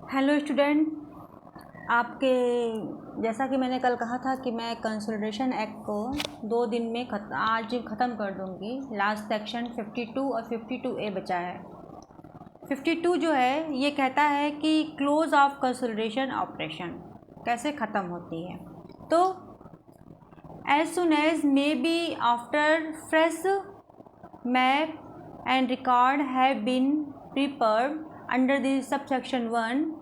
Hello student, आपके जैसा कि मैंने कल कहा था कि मैं कंसोलिडेशन एक्ट को 2 दिन में आज ख़त्म कर दूंगी। लास्ट सेक्शन 52 और 52A बचा है। 52 जो है ये कहता है कि क्लोज ऑफ कंसोलिडेशन ऑपरेशन कैसे ख़त्म होती है। तो as soon as may be after fresh map and record have been prepared under the subsection 1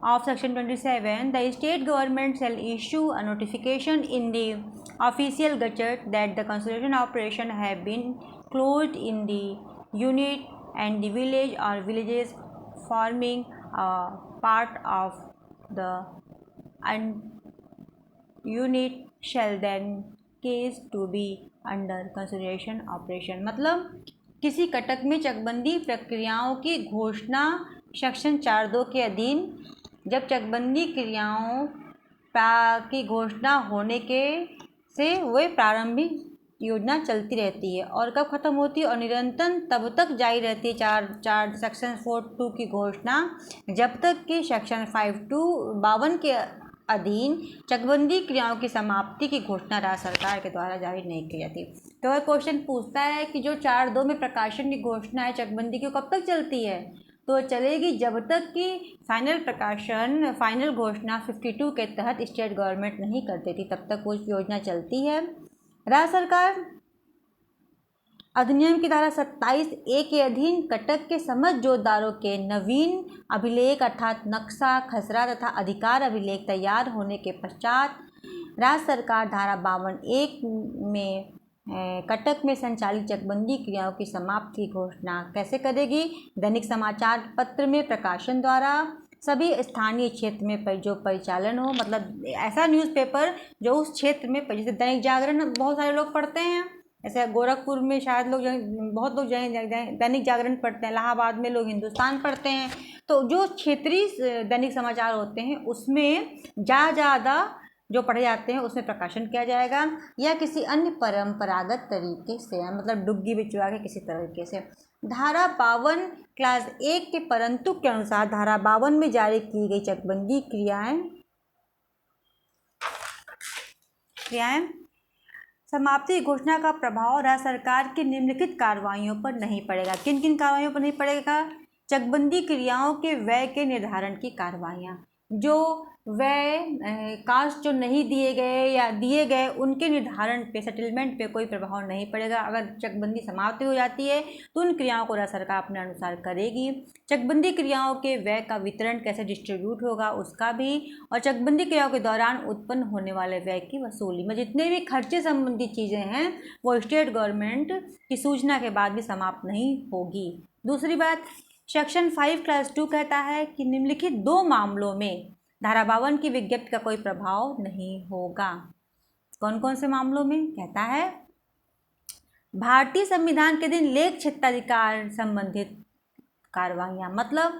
of section 27, the state government shall issue a notification in the official gazette that the consolidation operation have been closed in the unit and the village or villages forming a part of the unit shall then case to be under consolidation operation। मतलब किसी कटक में चकबंदी प्रक्रियाओं की घोषणा section 4(2) के अधीन जब चकबंदी क्रियाओं की घोषणा होने के से वह प्रारंभिक योजना चलती रहती है और कब ख़त्म होती है और निरंतर तब तक जारी रहती है सेक्शन 4(2) की घोषणा जब तक कि सेक्शन 52 के अधीन चकबंदी क्रियाओं की समाप्ति की घोषणा राज्य सरकार के द्वारा जारी नहीं की जाती। तो वह क्वेश्चन पूछता है कि जो 4(2) में प्रकाशन की घोषणा है चकबंदी की कब तक चलती है। तो चलेगी जब तक कि फाइनल घोषणा 52 के तहत स्टेट गवर्नमेंट नहीं कर देती, तब तक वो योजना चलती है। राज्य सरकार अधिनियम की धारा 27A के अधीन कटक के समस्त जोतदारों के नवीन अभिलेख अर्थात नक्शा, खसरा तथा अधिकार अभिलेख तैयार होने के पश्चात राज्य सरकार धारा 52(1) में कटक में संचालित चकबंदी क्रियाओं की समाप्ति की घोषणा कैसे करेगी। दैनिक समाचार पत्र में प्रकाशन द्वारा सभी स्थानीय क्षेत्र में जो परिचालन हो, मतलब ऐसा न्यूज़पेपर जो उस क्षेत्र में, जैसे दैनिक जागरण बहुत सारे लोग पढ़ते हैं, ऐसे गोरखपुर में शायद लोग बहुत लोग दैनिक जागरण पढ़ते हैं, इलाहाबाद में लोग हिंदुस्तान पढ़ते हैं। तो जो क्षेत्रीय दैनिक समाचार होते हैं उसमें ज़्यादा जो पढ़े जाते हैं उसमें प्रकाशन किया जाएगा या किसी अन्य परंपरागत तरीके से, मतलब डुग्गी बिचवा के किसी तरीके से। धारा 52 क्लास 1 के परंतु के अनुसार धारा 52 में जारी की गई चकबंदी क्रियाएं समाप्ति घोषणा का प्रभाव राज्य सरकार की निम्नलिखित कार्रवाइयों पर नहीं पड़ेगा। किन किन कार्रवाइयों पर नहीं पड़ेगा? चकबंदी क्रियाओं के व्यय के निर्धारण की कार्रवाइयाँ, जो व्यय कास्ट जो नहीं दिए गए या दिए गए उनके निर्धारण पे, सेटलमेंट पे कोई प्रभाव नहीं पड़ेगा। अगर चकबंदी समाप्ति हो जाती है तो उन क्रियाओं को राज्य सरकार अपने अनुसार करेगी। चकबंदी क्रियाओं के व्यय का वितरण कैसे डिस्ट्रीब्यूट होगा उसका भी, और चकबंदी क्रियाओं के दौरान उत्पन्न होने वाले व्यय की वसूली में जितने भी खर्चे संबंधी चीज़ें हैं वो स्टेट गवर्नमेंट की सूचना के बाद भी समाप्त नहीं होगी। दूसरी बात, सेक्शन 5 क्लास 2 कहता है कि निम्नलिखित 2 मामलों में धारा 52 की विज्ञप्ति का कोई प्रभाव नहीं होगा। कौन कौन से मामलों में? कहता है भारतीय संविधान के दिन लेख क्षेत्राधिकार संबंधित कार्रवाइयाँ, मतलब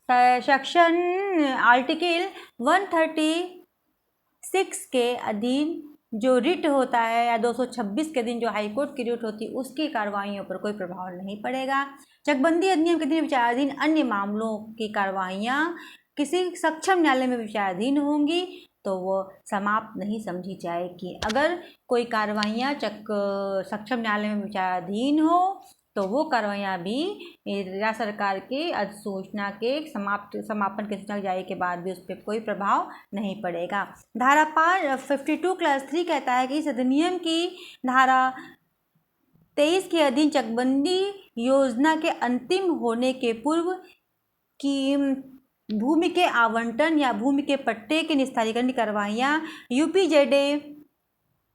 सेक्शन आर्टिकल 136 के अधीन जो रिट होता है या 226 के दिन जो हाईकोर्ट की रिट होती है उसकी कार्रवाइयों पर कोई प्रभाव नहीं पड़ेगा। चकबंदी अधिनियम के दिन विचाराधीन अन्य मामलों की कार्रवाइयाँ किसी सक्षम न्यायालय में विचाराधीन होंगी तो वो समाप्त नहीं समझी जाएगी। अगर कोई कार्रवाइयाँ सक्षम न्यायालय में विचाराधीन हो तो वो कार्रवाइयाँ भी राज्य सरकार के अधिसूचना के समापन की सूचना जारी के बाद भी उस पर कोई प्रभाव नहीं पड़ेगा। धारा 52 क्लास 3 कहता है कि इस अधिनियम की धारा 23 के अधीन चकबंदी योजना के अंतिम होने के पूर्व की भूमि के आवंटन या भूमि के पट्टे के निस्तारीकरण की कार्रवाइयाँ यूपीजेडए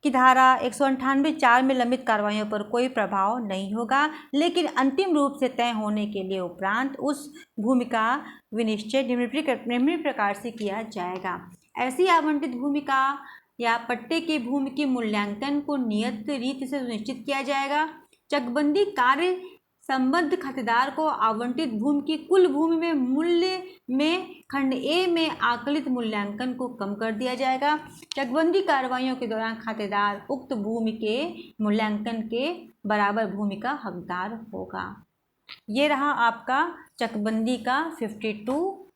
की धारा 198(4) में लंबित कार्रवाइयों पर कोई प्रभाव नहीं होगा, लेकिन अंतिम रूप से तय होने के लिए उपरांत उस भूमि का विनिश्चय निम्न प्रकार से किया जाएगा। ऐसी आवंटित भूमि का या पट्टे की भूमि के मूल्यांकन को नियत रीति से सुनिश्चित किया जाएगा। चकबंदी कार्य संबद्ध खातेदार को आवंटित भूमि की कुल भूमि में मूल्य में खंड ए में आकलित मूल्यांकन को कम कर दिया जाएगा। चकबंदी कार्रवाइयों के दौरान खातेदार उक्त भूमि के मूल्यांकन के बराबर भूमि का हकदार होगा। ये रहा आपका चकबंदी का 52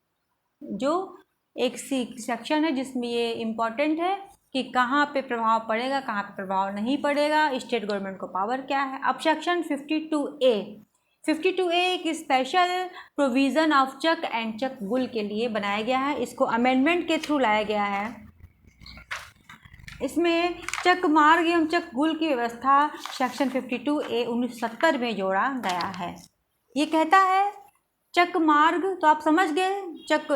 जो एक सेक्शन है जिसमें ये इम्पॉर्टेंट है कि कहाँ पे प्रभाव पड़ेगा, कहाँ पे प्रभाव नहीं पड़ेगा, स्टेट गवर्नमेंट को पावर क्या है। अब सेक्शन 52A एक special provision of chak and chak gul के लिए बनाया गया है। इसको अमेंडमेंट के थ्रू लाया गया है। इसमें चक मार्ग एवं चक गुल की व्यवस्था सेक्शन 52A 1970 में जोड़ा गया है। ये कहता है चक मार्ग, तो आप समझ गए, चक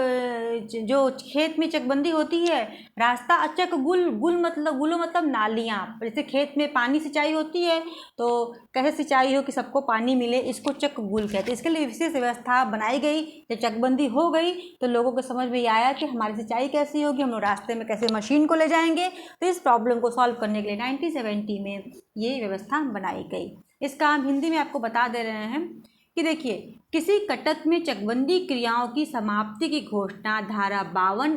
जो खेत में चकबंदी होती है, रास्ता। चक गुल मतलब नालियाँ। जैसे खेत में पानी सिंचाई होती है तो कैसे सिंचाई हो कि सबको पानी मिले, इसको चक गुल कहते हैं। इसके लिए विशेष व्यवस्था बनाई गई। जब चकबंदी हो गई तो लोगों को समझ में आया कि हमारी सिंचाई कैसी होगी, हम लोग रास्ते में कैसे मशीन को ले जाएंगे। तो इस प्रॉब्लम को सॉल्व करने के लिए 1970 में ये व्यवस्था बनाई गई। इसका हम हिंदी में आपको बता दे रहे हैं कि देखिए, किसी कटक में चकबंदी क्रियाओं की समाप्ति की घोषणा धारा 52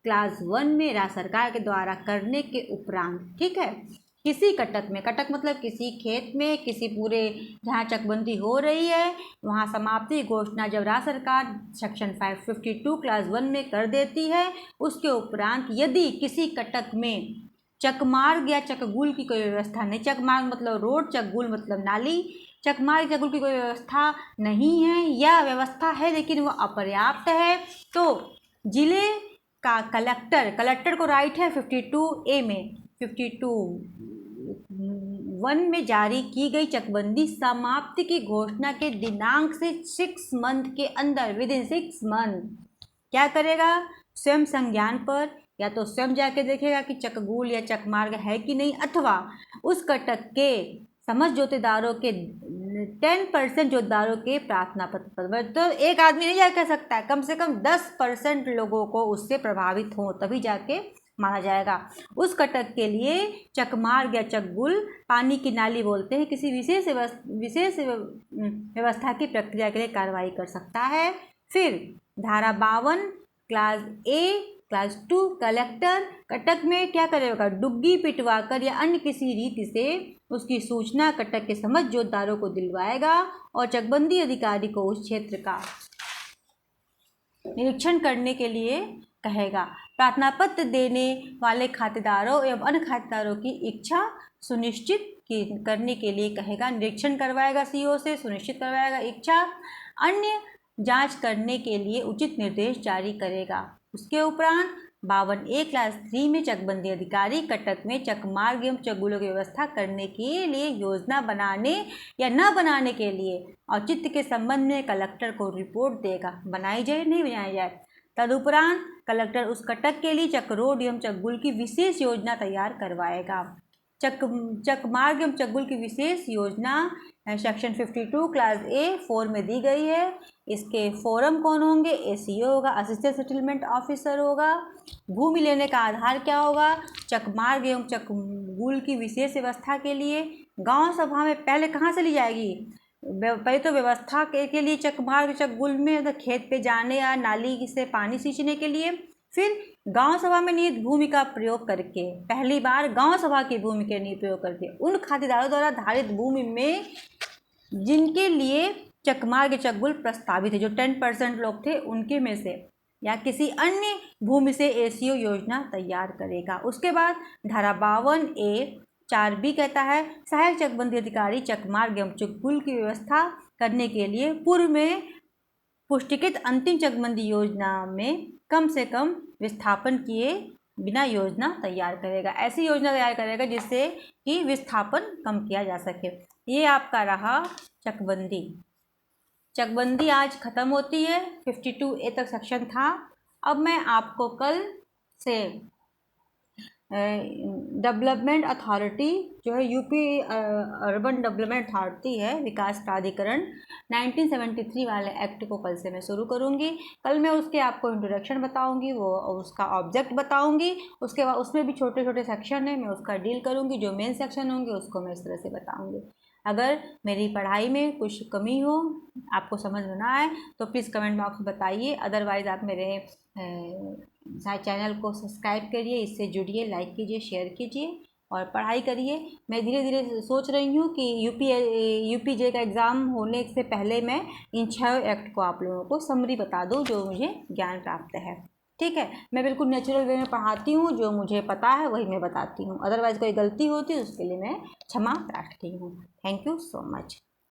क्लास 1 में राज्य सरकार के द्वारा करने के उपरांत, ठीक है, किसी कटक में, कटक मतलब किसी खेत में, किसी पूरे जहाँ चकबंदी हो रही है वहाँ समाप्ति की घोषणा जब राज्य सरकार सेक्शन 552 क्लास 1 में कर देती है, उसके उपरांत यदि किसी कटक में चकमार्ग या चकगुल की कोई व्यवस्था नहीं, चकमार्ग मतलब रोड, चकगुल मतलब नाली, चकमार्ग चकगुल की कोई व्यवस्था नहीं है या व्यवस्था है लेकिन वो अपर्याप्त है, तो जिले का कलेक्टर को राइट है 52A में 52(1) में जारी की गई चकबंदी समाप्ति की घोषणा के दिनांक से 6 मंथ के अंदर, विद इन 6 मंथ क्या करेगा, स्वयं संज्ञान पर या तो स्वयं जाके देखेगा कि चकगुल या चकमार्ग है कि नहीं, अथवा उस कटक के समझ जोतेदारों के 10% जोतदारों के प्रार्थना पत्र पर, तो एक आदमी नहीं जा कह सकता है, कम से कम 10% लोगों को उससे प्रभावित हो तभी जाके माना जाएगा। उस कटक के लिए चकमार्ग या चकगुल पानी की नाली बोलते हैं, किसी विशेष व्यवस्था की प्रक्रिया के लिए कार्रवाई कर सकता है। फिर धारा 52 class A class 2 collector Cuttack में क्या करेगा, डुग्गी पिटवाकर या अन्य किसी रीति से उसकी सूचना कटक के समझ जोतदारों को दिलवाएगा और चकबंदी अधिकारी को उस क्षेत्र का निरीक्षण करने के लिए कहेगा। प्रार्थना पत्र देने वाले खातेदारों एवं अन्य खातेदारों की इच्छा सुनिश्चित करने के लिए कहेगा, निरीक्षण करवाएगा, CO से सुनिश्चित करवाएगा इच्छा, अन्य जांच करने के लिए उचित निर्देश जारी करेगा। उसके उपरांत 52A क्लास 3 में चकबंदी अधिकारी कटक में चकमार्ग एवं चकगुलों की व्यवस्था करने के लिए योजना बनाने या न बनाने के लिए औचित्य के संबंध में कलेक्टर को रिपोर्ट देगा, बनाई जाए नहीं बनाई जाए। तदुपरांत कलेक्टर उस कटक के लिए चकरोड एवं चकगुल की विशेष योजना तैयार करवाएगा। चकमार्ग एवं चकगुल की विशेष योजना सेक्शन 52 क्लास A 4 में दी गई है। इसके फोरम कौन होंगे, ACO होगा, असिस्टेंट सेटलमेंट ऑफिसर होगा। भूमि लेने का आधार क्या होगा, चकमार्ग एवं चकगुल की विशेष व्यवस्था के लिए गांव सभा में पहले कहाँ से ली जाएगी, पहले तो व्यवस्था के लिए चकमार्ग चकगुल में खेत पे जाने या नाली से पानी सींचने के लिए, फिर गांव सभा में निहित भूमि का प्रयोग करके, पहली बार गांव सभा की भूमि के निहित प्रयोग करके उन खातेदारों द्वारा धारित भूमि में जिनके लिए चकमार्ग चकगुल प्रस्तावित है, जो 10% लोग थे उनके में से या किसी अन्य भूमि से ACO योजना तैयार करेगा। उसके बाद धारा 52A 4B कहता है सहायक चकबंदी अधिकारी चकमार्ग एवं चकगुल की व्यवस्था करने के लिए पूर्व में पुष्टिकृत अंतिम चकबंदी योजना में कम से कम विस्थापन किए बिना योजना तैयार करेगा। ऐसी योजना तैयार करेगा जिससे कि विस्थापन कम किया जा सके। ये आपका रहा चकबंदी। चकबंदी आज ख़त्म होती है, 52A तक सेक्शन था। अब मैं आपको कल से डेवलपमेंट अथॉरिटी जो है UP अर्बन डेवलपमेंट अथॉरिटी है, विकास प्राधिकरण 1973 वाले एक्ट को कल से मैं शुरू करूँगी। कल मैं उसके आपको इंट्रोडक्शन बताऊँगी, वो उसका ऑब्जेक्ट बताऊँगी, उसके बाद उसमें भी छोटे छोटे सेक्शन है, मैं उसका डील करूँगी। जो मेन सेक्शन होंगे उसको मैं इस तरह से बताऊँगी। अगर मेरी पढ़ाई में कुछ कमी हो, आपको समझ में ना आए तो प्लीज़ कमेंट बॉक्स में बताइए। अदरवाइज़ आप मेरे चैनल को सब्सक्राइब करिए, इससे जुड़िए, लाइक कीजिए, शेयर कीजिए और पढ़ाई करिए। मैं धीरे धीरे सोच रही हूँ कि यूपीजे का एग्ज़ाम होने से पहले मैं इन 6 एक्ट को आप लोगों को समरी बता दूँ जो मुझे ज्ञान प्राप्त है। ठीक है, मैं बिल्कुल नेचुरल वे में पढ़ाती हूँ, जो मुझे पता है वही मैं बताती हूँ। अदरवाइज़ कोई गलती होती है उसके लिए मैं क्षमा प्रार्थी हूँ। Thank you so much.